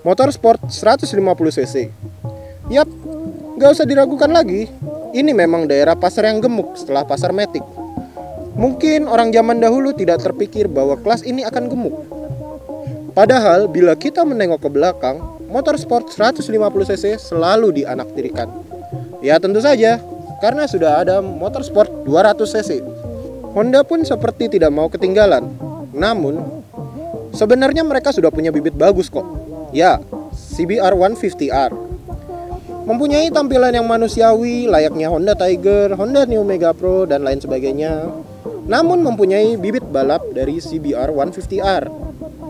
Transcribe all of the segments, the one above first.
Motor sport 150 cc. Yap, gak usah diragukan lagi. Ini memang daerah pasar yang gemuk setelah pasar Matic. Mungkin orang zaman dahulu tidak terpikir bahwa kelas ini akan gemuk. Padahal bila kita menengok ke belakang, motor sport 150 cc selalu dianaktirikan. Ya tentu saja, karena sudah ada motor sport 200 cc. Honda pun seperti tidak mau ketinggalan. Namun, sebenarnya mereka sudah punya bibit bagus kok. Ya, CBR 150R. Mempunyai tampilan yang manusiawi layaknya Honda Tiger, Honda New Mega Pro, dan lain sebagainya. Namun mempunyai bibit balap dari CBR 150R.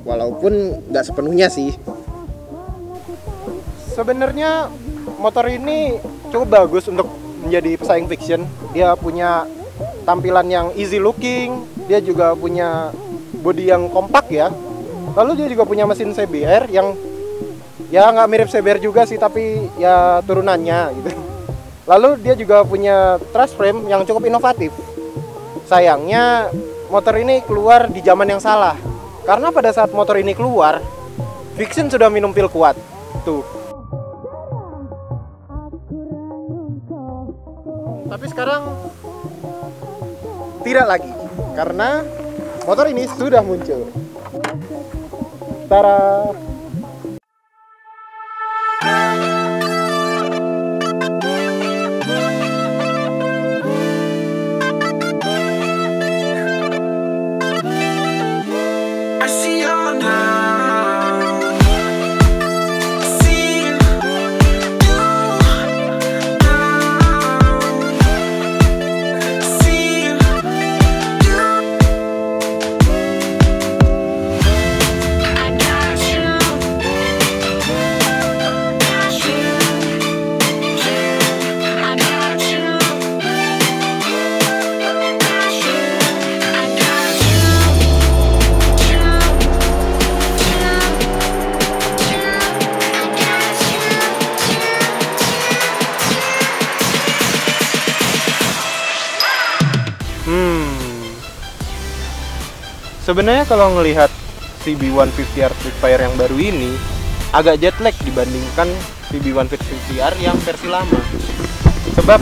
Walaupun nggak sepenuhnya sih. Sebenarnya motor ini cukup bagus untuk menjadi pesaing fiction. Dia punya tampilan yang easy looking, dia juga punya bodi yang kompak ya. Lalu dia juga punya mesin CBR yang ya nggak mirip CBR juga sih, tapi ya turunannya gitu. Lalu dia juga punya truss frame yang cukup inovatif. Sayangnya motor ini keluar di zaman yang salah. Karena pada saat motor ini keluar, Fiction sudah minum pil kuat. Tuh. Tapi sekarang tidak lagi, karena motor ini sudah muncul. Tara. Sebenarnya kalau ngelihat CB150R Street Fire yang baru ini agak jet lag dibandingkan CB150R yang versi lama. Sebab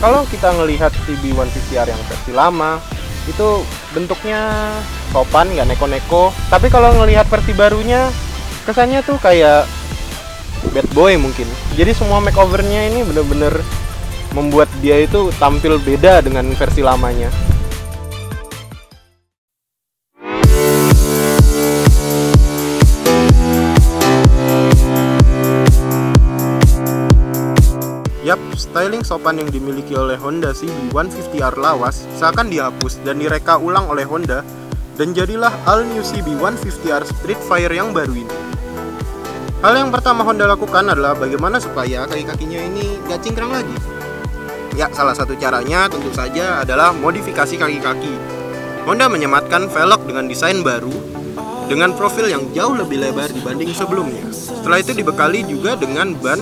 kalau kita ngelihat CB150R yang versi lama itu bentuknya sopan, nggak neko-neko. Tapi kalau ngelihat versi barunya kesannya tuh kayak bad boy mungkin. Jadi semua makeovernya ini bener-bener membuat dia itu tampil beda dengan versi lamanya. Yap, styling sopan yang dimiliki oleh Honda CB150R lawas seakan dihapus dan direka ulang oleh Honda dan jadilah all new CB150R Street Fire yang baru ini. Hal yang pertama Honda lakukan adalah bagaimana supaya kaki-kakinya ini gak cingkrang lagi. Ya, salah satu caranya tentu saja adalah modifikasi kaki-kaki. Honda menyematkan velg dengan desain baru dengan profil yang jauh lebih lebar dibanding sebelumnya. Setelah itu dibekali juga dengan ban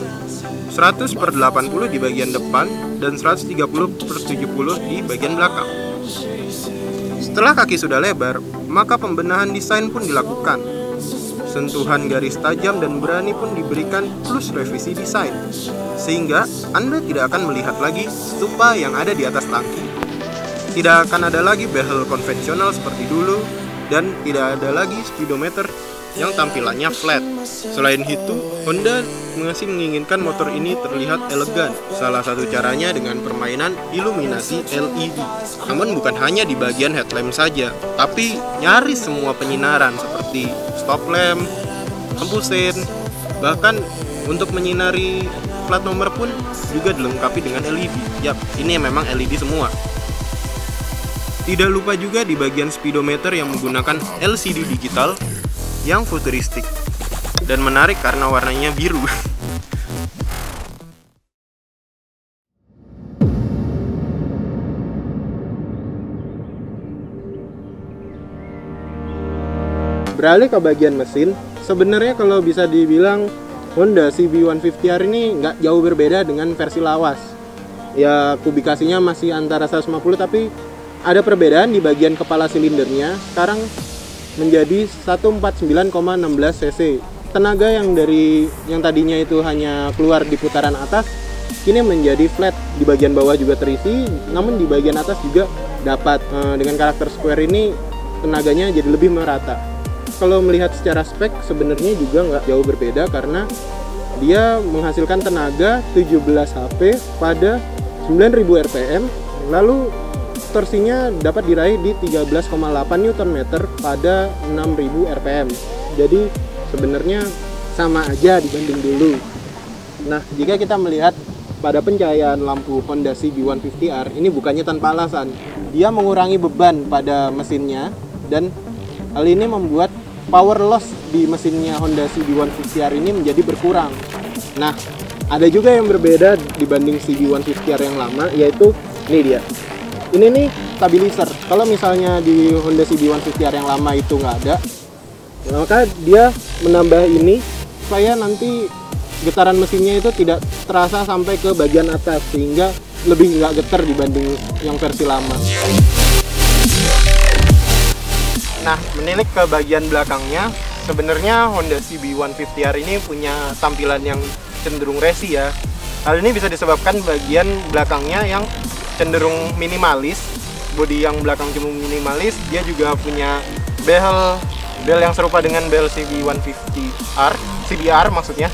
100/80 di bagian depan dan 130/70 di bagian belakang. Setelah kaki sudah lebar, maka pembenahan desain pun dilakukan. Sentuhan garis tajam dan berani pun diberikan plus revisi desain, sehingga Anda tidak akan melihat lagi stupa yang ada di atas tangki. Tidak akan ada lagi bezel konvensional seperti dulu, dan tidak ada lagi speedometer yang tampilannya flat. Selain itu, Honda masih menginginkan motor ini terlihat elegan. Salah satu caranya dengan permainan iluminasi LED. Namun bukan hanya di bagian headlamp saja, tapi nyaris semua penyinaran seperti stop lamp, lampu sein, bahkan untuk menyinari plat nomor pun juga dilengkapi dengan LED. Yap, ini memang LED semua. Tidak lupa juga di bagian speedometer yang menggunakan LCD digital yang futuristik dan menarik karena warnanya biru. Beralih ke bagian mesin, sebenarnya kalau bisa dibilang Honda CB150R ini nggak jauh berbeda dengan versi lawas. Ya, kubikasinya masih antara 150, tapi ada perbedaan di bagian kepala silindernya. Sekarang menjadi 149,16 cc. Tenaga yang tadinya itu hanya keluar di putaran atas kini menjadi flat, di bagian bawah juga terisi, namun di bagian atas juga dapat. Dengan karakter square ini tenaganya jadi lebih merata. Kalau melihat secara spek sebenarnya juga nggak jauh berbeda, karena dia menghasilkan tenaga 17 HP pada 9000 rpm, lalu torsinya dapat diraih di 13,8 Nm pada 6000 rpm. Jadi sebenarnya sama aja dibanding dulu. Nah, jika kita melihat pada pencahayaan lampu Honda CB150R, ini bukannya tanpa alasan. Dia mengurangi beban pada mesinnya, dan hal ini membuat power loss di mesinnya Honda CB150R ini menjadi berkurang. Nah, ada juga yang berbeda dibanding CB150R yang lama, yaitu ini dia. Ini nih stabilizer. Kalau misalnya di Honda CB150R yang lama itu nggak ada, maka dia menambah ini supaya nanti getaran mesinnya itu tidak terasa sampai ke bagian atas, sehingga lebih nggak getar dibanding yang versi lama. Nah, menilik ke bagian belakangnya, sebenarnya Honda CB150R ini punya tampilan yang cenderung racing ya. Hal ini bisa disebabkan bagian belakangnya yang cenderung minimalis, bodi yang belakang cenderung minimalis. Dia juga punya bel yang serupa dengan bel CB150R, CBR maksudnya.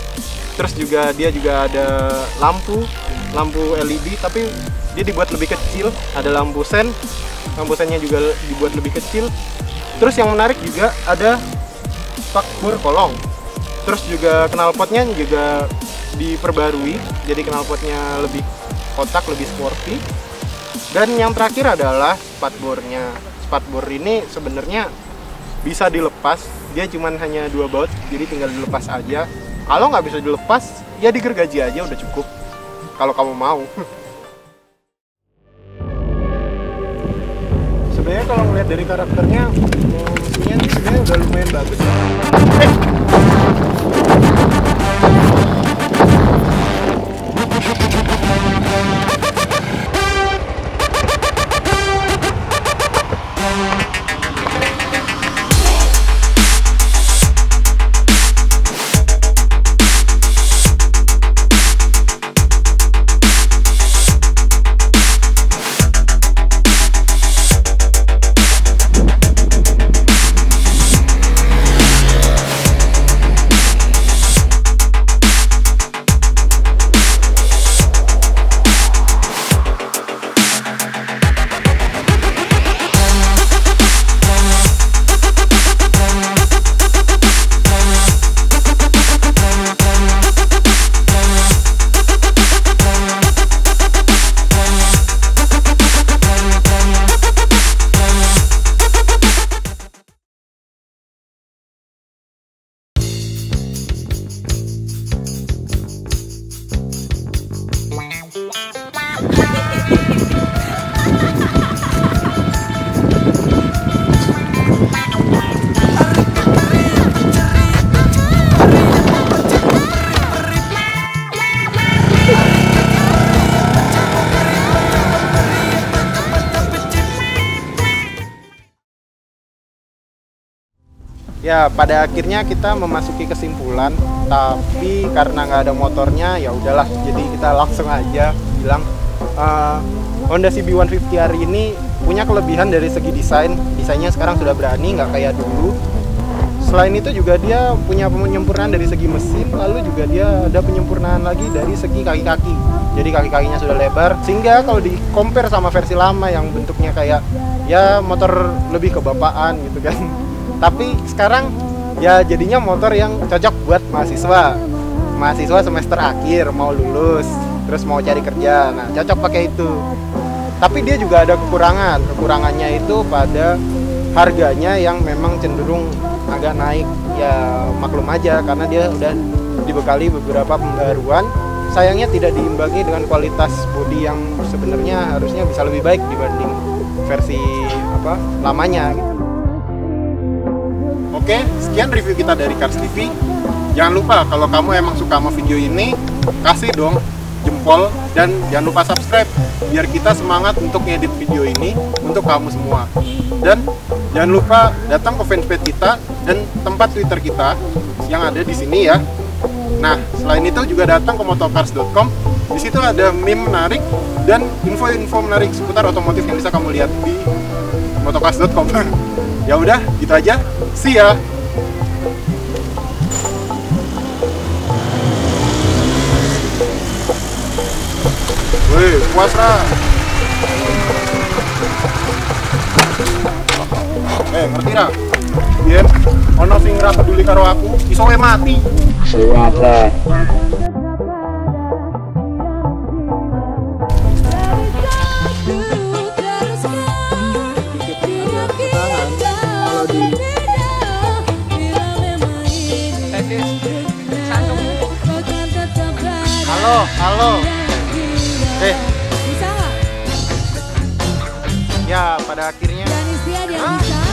Terus juga dia juga ada lampu LED, tapi dia dibuat lebih kecil. Ada lampu sennya juga dibuat lebih kecil. Terus yang menarik juga ada spakbor kolong. Terus juga knalpotnya juga diperbarui, jadi knalpotnya lebih kotak, lebih sporty. Dan yang terakhir adalah spatbornya. Spatbor ini sebenarnya bisa dilepas, dia cuman hanya 2 baut, jadi tinggal dilepas aja. Kalau nggak bisa dilepas, ya digergaji aja udah cukup, kalau kamu mau. Sebenarnya kalau ngeliat dari karakternya, mesinnya ini sebenarnya udah lumayan bagus ya. Ya, pada akhirnya kita memasuki kesimpulan, tapi karena nggak ada motornya, ya udahlah. Jadi kita langsung aja bilang Honda CB150R ini punya kelebihan dari segi desain. Desainnya sekarang sudah berani, nggak kayak dulu. Selain itu juga dia punya penyempurnaan dari segi mesin, lalu juga dia ada penyempurnaan lagi dari segi kaki-kaki. Jadi kaki-kakinya sudah lebar, sehingga kalau di compare sama versi lama yang bentuknya kayak ya motor lebih kebapaan gitu kan. Tapi sekarang ya jadinya motor yang cocok buat mahasiswa semester akhir, mau lulus terus mau cari kerja. Nah, cocok pakai itu. Tapi dia juga ada kekurangannya itu pada harganya yang memang cenderung agak naik. Ya maklum aja, karena dia udah dibekali beberapa pembaruan. Sayangnya tidak diimbangi dengan kualitas bodi yang sebenarnya harusnya bisa lebih baik dibanding versi lamanya gitu. Oke, sekian review kita dari Cars TV. Jangan lupa kalau kamu emang suka sama video ini, kasih dong jempol jempol dan jangan lupa subscribe biar kita semangat untuk ngedit video ini untuk kamu semua. Dan jangan lupa datang ke fanpage kita dan tempat Twitter kita yang ada di sini ya. Nah, selain itu juga datang ke motocars.com. Di situ ada meme menarik dan info-info menarik seputar otomotif yang bisa kamu lihat di motocars.com. Ya udah, gitu aja. See ya. Wih, puas ra. Ngerti ra? Yen ono sing ra peduli karo aku, iso wae mati. Siapa? Halo. Bisa nggak? Ya, pada akhirnya. Dan istilah dia bisa.